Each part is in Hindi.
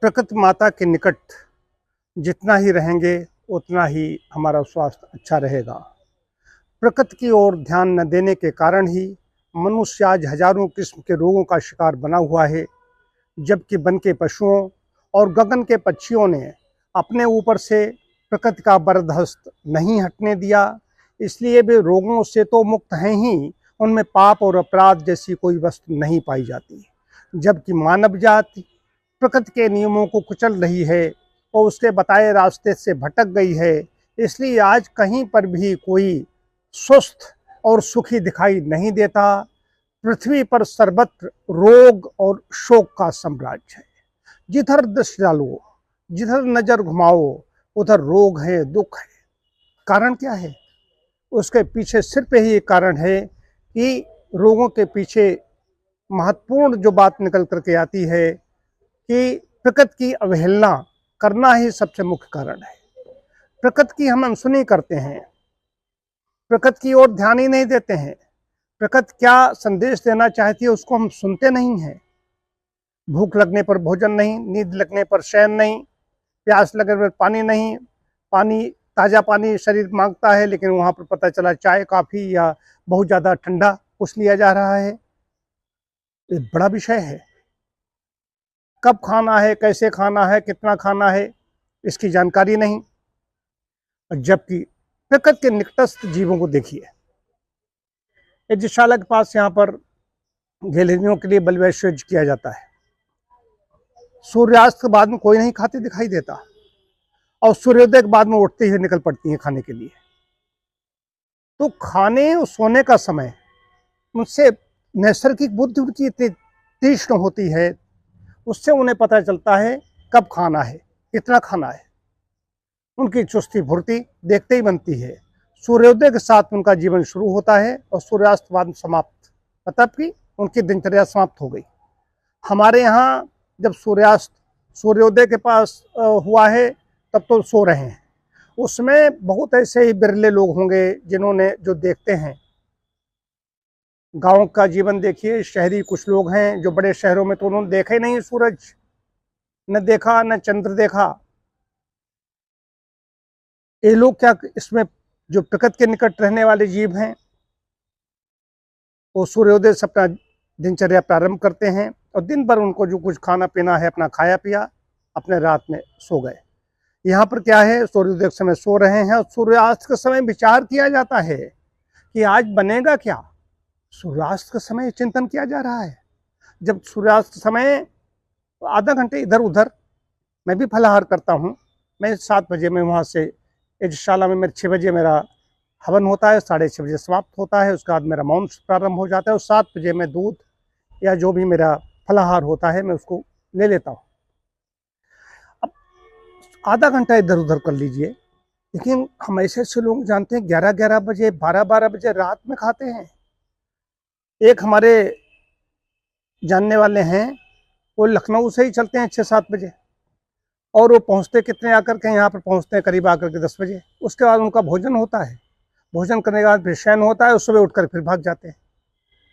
प्रकृति माता के निकट जितना ही रहेंगे उतना ही हमारा स्वास्थ्य अच्छा रहेगा। प्रकृति की ओर ध्यान न देने के कारण ही मनुष्य आज हजारों किस्म के रोगों का शिकार बना हुआ है, जबकि वन के पशुओं और गगन के पक्षियों ने अपने ऊपर से प्रकृति का बरदस्त नहीं हटने दिया, इसलिए वे रोगों से तो मुक्त हैं ही, उनमें पाप और अपराध जैसी कोई वस्तु नहीं पाई जाती। जबकि मानव जाति प्रकृति के नियमों को कुचल रही है और उसके बताए रास्ते से भटक गई है, इसलिए आज कहीं पर भी कोई स्वस्थ और सुखी दिखाई नहीं देता। पृथ्वी पर सर्वत्र रोग और शोक का साम्राज्य है। जिधर दृष्टि डालो, जिधर नजर घुमाओ, उधर रोग है, दुख है। कारण क्या है? उसके पीछे सिर्फ यही एक कारण है कि रोगों के पीछे महत्वपूर्ण जो बात निकल करके आती है कि प्रकृति की अवहेलना करना ही सबसे मुख्य कारण है। प्रकृति की हम अनसुनी करते हैं, प्रकृति की ओर ध्यान ही नहीं देते हैं। प्रकृति क्या संदेश देना चाहती है उसको हम सुनते नहीं हैं। भूख लगने पर भोजन नहीं, नींद लगने पर शयन नहीं, प्यास लगने पर पानी नहीं। पानी, ताज़ा पानी शरीर मांगता है, लेकिन वहाँ पर पता चला चाय कॉफ़ी या बहुत ज़्यादा ठंडा कुछ लिया जा रहा है। ये बड़ा विषय है। कब खाना है, कैसे खाना है, कितना खाना है, इसकी जानकारी नहीं। जबकि प्रकृति के निकटस्थ जीवों को देखिए, यज्ञशाला के पास यहाँ पर घेलरियों के लिए बलिवेश्वज किया जाता है। सूर्यास्त के बाद में कोई नहीं खाते दिखाई देता, और सूर्योदय के बाद में उठते हुए निकल पड़ती हैं खाने के लिए। तो खाने और सोने का समय उनसे नैसर्गिक बुद्धि उनकी इतनी तीक्ष्ण होती है, उससे उन्हें पता चलता है कब खाना है, कितना खाना है। उनकी चुस्ती फुर्ती देखते ही बनती है। सूर्योदय के साथ उनका जीवन शुरू होता है और सूर्यास्त बाद समाप्त, मतलब कि उनकी दिनचर्या समाप्त हो गई। हमारे यहाँ जब सूर्योदय के पास हुआ है तब तो सो रहे हैं। उसमें बहुत ऐसे ही बिरले लोग होंगे जिन्होंने जो देखते हैं। गांव का जीवन देखिए, शहरी कुछ लोग हैं जो बड़े शहरों में तो उन्होंने देखा ही नहीं सूरज, न देखा न चंद्र देखा। ये लोग क्या, इसमें जो प्रकृति के निकट रहने वाले जीव हैं वो सूर्योदय से अपना दिनचर्या प्रारंभ करते हैं और दिन भर उनको जो कुछ खाना पीना है अपना खाया पिया, अपने रात में सो गए। यहाँ पर क्या है, सूर्योदय के समय सो रहे हैं और सूर्यास्त के समय विचार किया जाता है कि आज बनेगा क्या। सूर्यास्त के समय चिंतन किया जा रहा है। जब सूर्यास्त के समय आधा घंटे इधर उधर मैं भी फलाहार करता हूँ। मैं 7 बजे में वहाँ से यज्ञशाला में मेरे 6 बजे मेरा हवन होता है, 6:30 बजे समाप्त होता है। उसके बाद मेरा मौन प्रारंभ हो जाता है और 7 बजे मैं दूध या जो भी मेरा फलाहार होता है मैं उसको ले लेता हूँ। अब आधा घंटा इधर उधर कर लीजिए, लेकिन हम ऐसे ऐसे लोग जानते हैं 11-11 बजे 12-12 बजे रात में खाते हैं। एक हमारे जानने वाले हैं, वो लखनऊ से ही चलते हैं 6-7 बजे और वो पहुंचते कितने आकर के, यहाँ पर पहुंचते हैं करीब आकर के 10 बजे। उसके बाद उनका भोजन होता है, भोजन करने के बाद फिर शयन होता है, उस सुबह उठकर फिर भाग जाते हैं।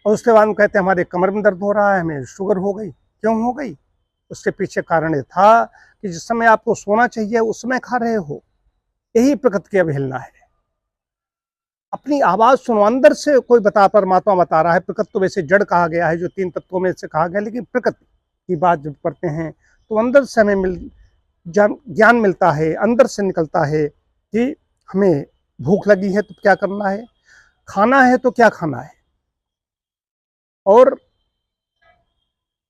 और उसके बाद हम कहते हैं हमारे कमर में दर्द हो रहा है, हमें शुगर हो गई। क्यों हो गई? उसके पीछे कारण ये था कि जिस समय आपको सोना चाहिए उस समय खा रहे हो। यही प्रकृति की अवहेलना है। अपनी आवाज़ सुनो, अंदर से कोई परमात्मा बता रहा है। प्रकृति तो वैसे जड़ कहा गया है, जो 3 तत्वों में से कहा गया, लेकिन प्रकृति की बात जब करते हैं तो अंदर से हमें ज्ञान मिलता है, अंदर से निकलता है कि हमें भूख लगी है तो क्या करना है, खाना है तो क्या खाना है, और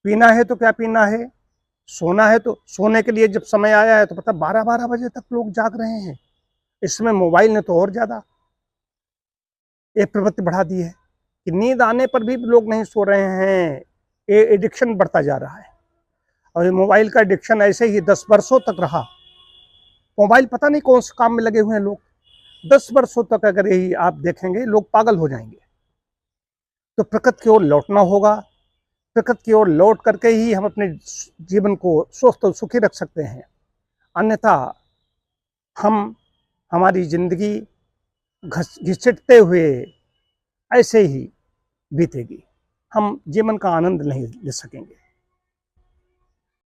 पीना है तो क्या पीना है, सोना है तो सोने के लिए जब समय आया है तो पता 12-12 बजे तक लोग जाग रहे हैं। इसमें मोबाइल ने तो और ज़्यादा एक प्रवृत्ति बढ़ा दी है कि नींद आने पर भी लोग नहीं सो रहे हैं। ये एडिक्शन बढ़ता जा रहा है और ये मोबाइल का एडिक्शन ऐसे ही 10 वर्षों तक रहा। मोबाइल पता नहीं कौन से काम में लगे हुए हैं लोग। 10 वर्षों तक अगर यही आप देखेंगे लोग पागल हो जाएंगे। तो प्रकृति की ओर लौटना होगा। प्रकृति की ओर लौट करके ही हम अपने जीवन को स्वस्थ और सुखी रख सकते हैं। अन्यथा हमारी जिंदगी घिसटते हुए ऐसे ही बीतेगी। हम जीवन का आनंद नहीं ले सकेंगे।